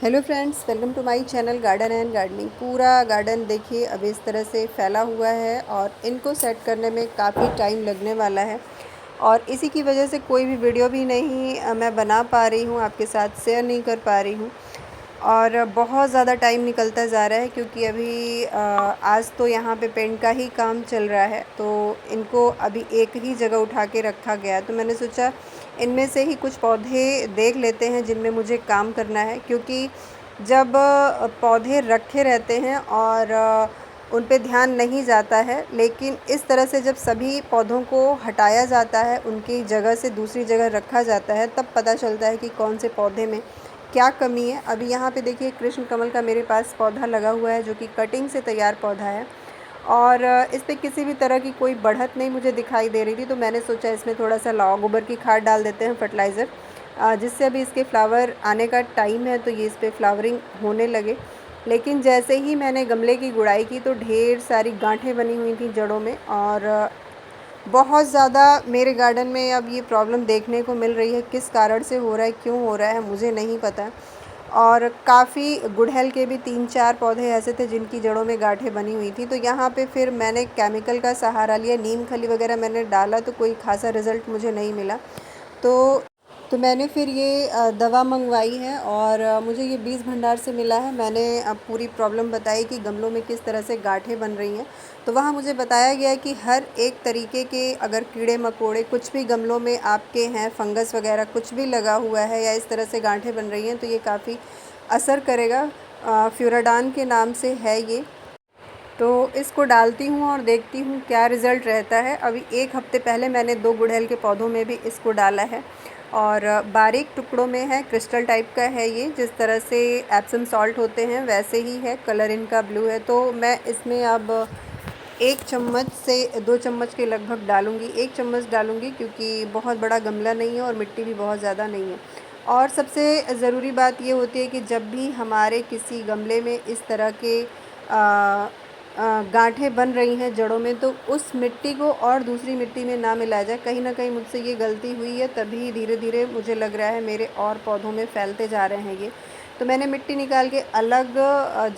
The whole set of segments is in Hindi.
Hello friends, welcome to my channel garden and gardening. पूरा गार्डन देखिए अब इस तरह से फैला हुआ है और इनको सेट करने में काफ़ी टाइम लगने वाला है और इसी की वजह से कोई भी वीडियो भी नहीं मैं बना पा रही हूँ, आपके साथ शेयर नहीं कर पा रही हूँ और बहुत ज़्यादा टाइम निकलता जा रहा है क्योंकि अभी आज तो यहाँ पे पेंट का ही काम चल रहा है। तो इनको अभी एक ही जगह उठा के रखा गया है, तो मैंने सोचा इनमें से ही कुछ पौधे देख लेते हैं जिनमें मुझे काम करना है, क्योंकि जब पौधे रखे रहते हैं और उन पे ध्यान नहीं जाता है, लेकिन इस तरह से जब सभी पौधों को हटाया जाता है, उनकी जगह से दूसरी जगह रखा जाता है, तब पता चलता है कि कौन से पौधे में क्या कमी है। अभी यहाँ पे देखिए कृष्ण कमल का मेरे पास पौधा लगा हुआ है जो कि कटिंग से तैयार पौधा है और इस पे किसी भी तरह की कोई बढ़त नहीं मुझे दिखाई दे रही थी। तो मैंने सोचा इसमें थोड़ा सा लावा गोबर की खाद डाल देते हैं, फर्टिलाइज़र, जिससे अभी इसके फ्लावर आने का टाइम है तो ये इस पर फ्लावरिंग होने लगे। लेकिन जैसे ही मैंने गमले की गुड़ाई की तो ढेर सारी गांठें बनी हुई थी जड़ों में और बहुत ज़्यादा मेरे गार्डन में अब ये प्रॉब्लम देखने को मिल रही है। किस कारण से हो रहा है, क्यों हो रहा है, मुझे नहीं पता। और काफ़ी गुड़हल के भी 3-4 पौधे ऐसे थे जिनकी जड़ों में गांठें बनी हुई थी। तो यहाँ पे फिर मैंने केमिकल का सहारा लिया, नीम खली वगैरह मैंने डाला तो कोई खासा रिज़ल्ट मुझे नहीं मिला। तो मैंने फिर ये दवा मंगवाई है और मुझे ये बीज भंडार से मिला है। मैंने अब पूरी प्रॉब्लम बताई कि गमलों में किस तरह से गांठें बन रही हैं। तो वहाँ मुझे बताया गया कि हर एक तरीके के अगर कीड़े मकोड़े कुछ भी गमलों में आपके हैं, फंगस वगैरह कुछ भी लगा हुआ है या इस तरह से गांठें बन रही हैं, तो ये काफ़ी असर करेगा। फ्यूराडान के नाम से है ये। तो इसको डालती हूँ और देखती हूँ क्या रिज़ल्ट रहता है। अभी 1 हफ़्ते पहले मैंने 2 गुड़हल के पौधों में भी इसको डाला है और बारीक टुकड़ों में है, क्रिस्टल टाइप का है ये। जिस तरह से एप्सम सॉल्ट होते हैं वैसे ही है, कलर इनका ब्लू है। तो मैं इसमें अब 1 चम्मच से 2 चम्मच के लगभग डालूँगी। 1 चम्मच डालूँगी क्योंकि बहुत बड़ा गमला नहीं है और मिट्टी भी बहुत ज़्यादा नहीं है। और सबसे ज़रूरी बात ये होती है कि जब भी हमारे किसी गमले में इस तरह के गांठें बन रही हैं जड़ों में, तो उस मिट्टी को और दूसरी मिट्टी में ना मिलाया जाए। कहीं ना कहीं मुझसे ये गलती हुई है, तभी धीरे धीरे मुझे लग रहा है मेरे और पौधों में फैलते जा रहे हैं ये। तो मैंने मिट्टी निकाल के अलग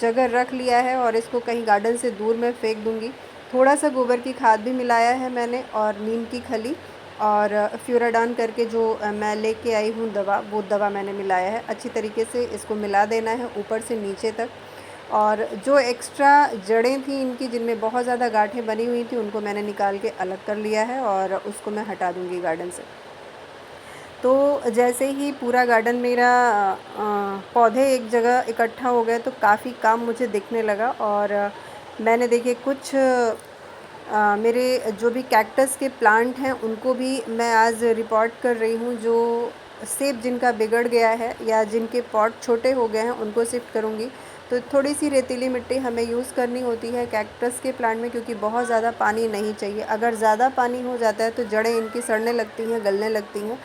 जगह रख लिया है और इसको कहीं गार्डन से दूर मैं फेंक दूँगी। थोड़ा सा गोबर की खाद भी मिलाया है मैंने और नीम की खली और फ्यूराडान करके जो मैं लेके आई हूँ दवा, वो दवा मैंने मिलाया है। अच्छी तरीके से इसको मिला देना है ऊपर से नीचे तक। और जो एक्स्ट्रा जड़ें थी इनकी, जिनमें बहुत ज़्यादा गांठें बनी हुई थी, उनको मैंने निकाल के अलग कर लिया है और उसको मैं हटा दूँगी गार्डन से। तो जैसे ही पूरा गार्डन मेरा पौधे एक जगह इकट्ठा हो गए तो काफ़ी काम मुझे दिखने लगा और मैंने देखिए कुछ मेरे जो भी कैक्टस के प्लांट हैं उनको भी मैं आज रिपोर्ट कर रही हूँ। जो सेब जिनका बिगड़ गया है या जिनके पॉट छोटे हो गए हैं उनको शिफ्ट करूँगी। तो थोड़ी सी रेतीली मिट्टी हमें यूज़ करनी होती है कैक्टस के प्लांट में, क्योंकि बहुत ज़्यादा पानी नहीं चाहिए। अगर ज़्यादा पानी हो जाता है तो जड़ें इनकी सड़ने लगती हैं, गलने लगती हैं।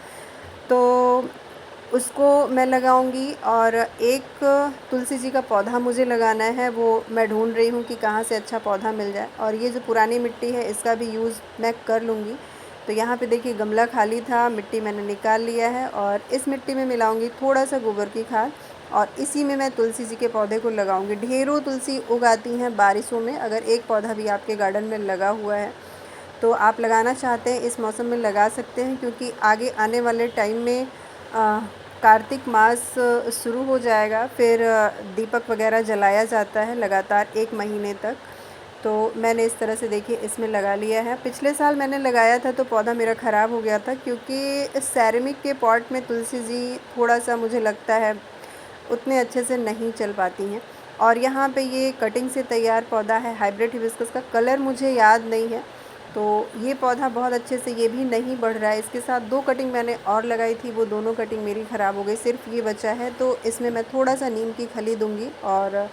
तो उसको मैं लगाऊंगी। और एक तुलसी जी का पौधा मुझे लगाना है, वो मैं ढूंढ रही हूँ कि कहाँ से अच्छा पौधा मिल जाए। और ये जो पुरानी मिट्टी है इसका भी यूज़ मैं कर लूँगी। तो यहाँ पे देखिए गमला खाली था, मिट्टी मैंने निकाल लिया है और इस मिट्टी में मिलाऊंगी थोड़ा सा गोबर की खाद और इसी में मैं तुलसी जी के पौधे को लगाऊंगी। ढेरों तुलसी उगाती हैं बारिशों में। अगर एक पौधा भी आपके गार्डन में लगा हुआ है तो आप लगाना चाहते हैं इस मौसम में लगा सकते हैं, क्योंकि आगे आने वाले टाइम में कार्तिक मास शुरू हो जाएगा। फिर दीपक वगैरह जलाया जाता है लगातार 1 महीने तक। तो मैंने इस तरह से देखिए इसमें लगा लिया है। पिछले साल मैंने लगाया था तो पौधा मेरा ख़राब हो गया था, क्योंकि इस सेरेमिक के पॉट में तुलसी जी थोड़ा सा मुझे लगता है उतने अच्छे से नहीं चल पाती हैं। और यहाँ पे ये कटिंग से तैयार पौधा है हाइब्रिड हिबिस्कस का, कलर मुझे याद नहीं है। तो ये पौधा बहुत अच्छे से ये भी नहीं बढ़ रहा है। इसके साथ 2 कटिंग मैंने और लगाई थी, वो दोनों कटिंग मेरी ख़राब हो गई, सिर्फ ये बचा है। तो इसमें मैं थोड़ा सा नीम की खली दूँगी और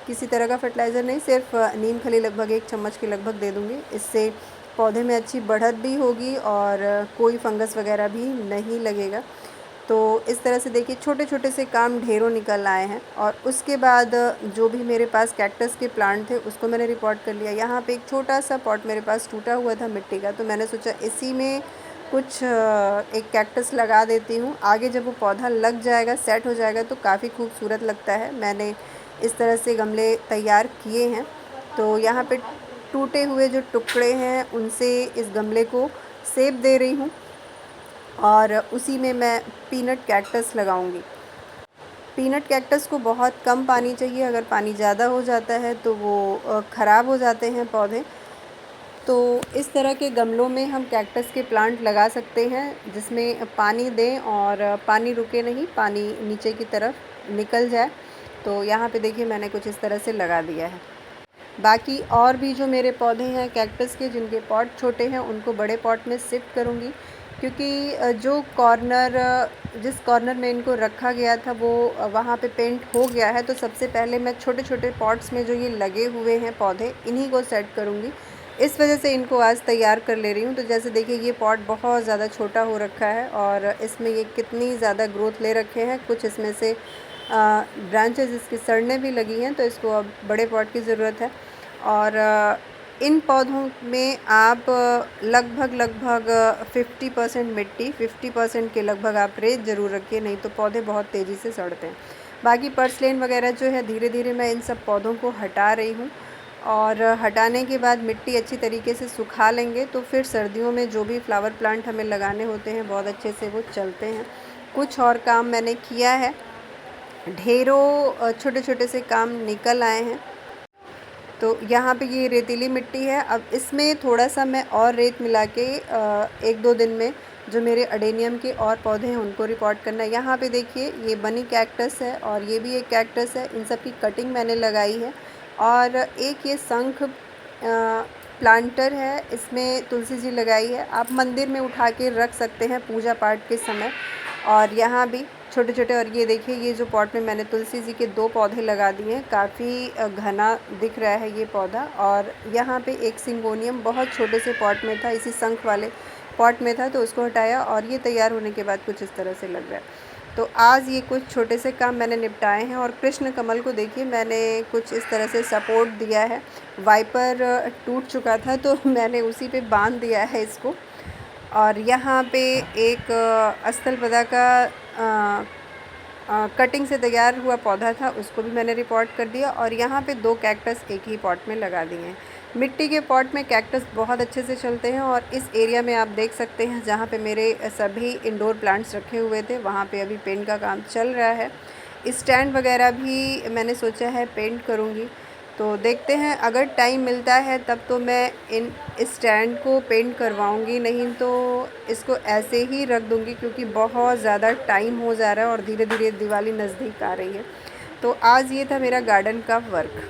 किसी तरह का फर्टिलाइज़र नहीं, सिर्फ नीम खली लगभग 1 चम्मच के लगभग दे दूँगी। इससे पौधे में अच्छी बढ़त भी होगी और कोई फंगस वगैरह भी नहीं लगेगा। तो इस तरह से देखिए छोटे छोटे से काम ढेरों निकल आए हैं। और उसके बाद जो भी मेरे पास कैक्टस के प्लांट थे उसको मैंने रिपोर्ट कर लिया। यहाँ पे एक छोटा सा पॉट मेरे पास टूटा हुआ था मिट्टी का, तो मैंने सोचा इसी में कुछ एक कैक्टस लगा देती हूँ। आगे जब वो पौधा लग जाएगा, सेट हो जाएगा तो काफ़ी खूबसूरत लगता है। मैंने इस तरह से गमले तैयार किए हैं। तो यहाँ पे टूटे हुए जो टुकड़े हैं उनसे इस गमले को शेप दे रही हूँ और उसी में मैं पीनट कैक्टस लगाऊंगी। पीनट कैक्टस को बहुत कम पानी चाहिए। अगर पानी ज़्यादा हो जाता है तो वो ख़राब हो जाते हैं पौधे। तो इस तरह के गमलों में हम कैक्टस के प्लांट लगा सकते हैं जिसमें पानी दें और पानी रुके नहीं, पानी नीचे की तरफ निकल जाए। तो यहाँ पे देखिए मैंने कुछ इस तरह से लगा दिया है। बाकी और भी जो मेरे पौधे हैं कैक्टस के, जिनके पॉट छोटे हैं, उनको बड़े पॉट में शिफ्ट करूँगी, क्योंकि जिस कॉर्नर में इनको रखा गया था वो वहाँ पे पेंट हो गया है। तो सबसे पहले मैं छोटे छोटे पॉट्स में जो ये लगे हुए हैं पौधे, इन्हीं को सेट करूँगी। इस वजह से इनको आज तैयार कर ले रही हूँ। तो जैसे देखिए ये पॉट बहुत ज़्यादा छोटा हो रखा है और इसमें ये कितनी ज़्यादा ग्रोथ ले रखे हैं। कुछ इसमें से ब्रांचेस इसकी सड़ने भी लगी हैं, तो इसको अब बड़े पॉट की ज़रूरत है। और इन पौधों में आप लगभग 50% मिट्टी, 50% के लगभग आप रेत ज़रूर रखिए, नहीं तो पौधे बहुत तेज़ी से सड़ते हैं। बाकी पर्सलेन वगैरह जो है धीरे धीरे मैं इन सब पौधों को हटा रही हूँ और हटाने के बाद मिट्टी अच्छी तरीके से सुखा लेंगे तो फिर सर्दियों में जो भी फ्लावर प्लांट हमें लगाने होते हैं बहुत अच्छे से वो चलते हैं। कुछ और काम मैंने किया है, ढेरों छोटे छोटे से काम निकल आए हैं। तो यहाँ पे ये रेतीली मिट्टी है। अब इसमें थोड़ा सा मैं और रेत मिला के 1-2 दिन में जो मेरे अडेनियम के और पौधे हैं उनको रिपोर्ट करना है। यहाँ पे देखिए ये बनी कैक्टस है और ये भी एक कैक्टस है। इन सब की कटिंग मैंने लगाई है। और एक ये शंख प्लांटर है, इसमें तुलसी जी लगाई है। आप मंदिर में उठा के रख सकते हैं पूजा पाठ के समय। और यहाँ भी छोटे छोटे, और ये देखिए ये जो पॉट में मैंने तुलसी जी के 2 पौधे लगा दिए हैं, काफ़ी घना दिख रहा है ये पौधा। और यहाँ पे एक सिंगोनियम बहुत छोटे से पॉट में था, इसी शंख वाले पॉट में था, तो उसको हटाया और ये तैयार होने के बाद कुछ इस तरह से लग रहा है। तो आज ये कुछ छोटे से काम मैंने निपटाए हैं। और कृष्ण कमल को देखिए मैंने कुछ इस तरह से सपोर्ट दिया है। वाइपर टूट चुका था तो मैंने उसी पे बांध दिया है इसको। और यहाँ पे एक स्थलपदा का कटिंग से तैयार हुआ पौधा था, उसको भी मैंने रिपोर्ट कर दिया। और यहाँ पे 2 कैक्टस एक ही पॉट में लगा दिए हैं। मिट्टी के पॉट में कैक्टस बहुत अच्छे से चलते हैं। और इस एरिया में आप देख सकते हैं जहाँ पे मेरे सभी इंडोर प्लांट्स रखे हुए थे, वहाँ पे अभी पेंट का काम चल रहा है। स्टैंड वगैरह भी मैंने सोचा है पेंट करूँगी। तो देखते हैं, अगर टाइम मिलता है तब तो मैं इन स्टैंड को पेंट करवाऊंगी, नहीं तो इसको ऐसे ही रख दूंगी, क्योंकि बहुत ज़्यादा टाइम हो जा रहा है और धीरे धीरे दिवाली नज़दीक आ रही है। तो आज ये था मेरा गार्डन का वर्क।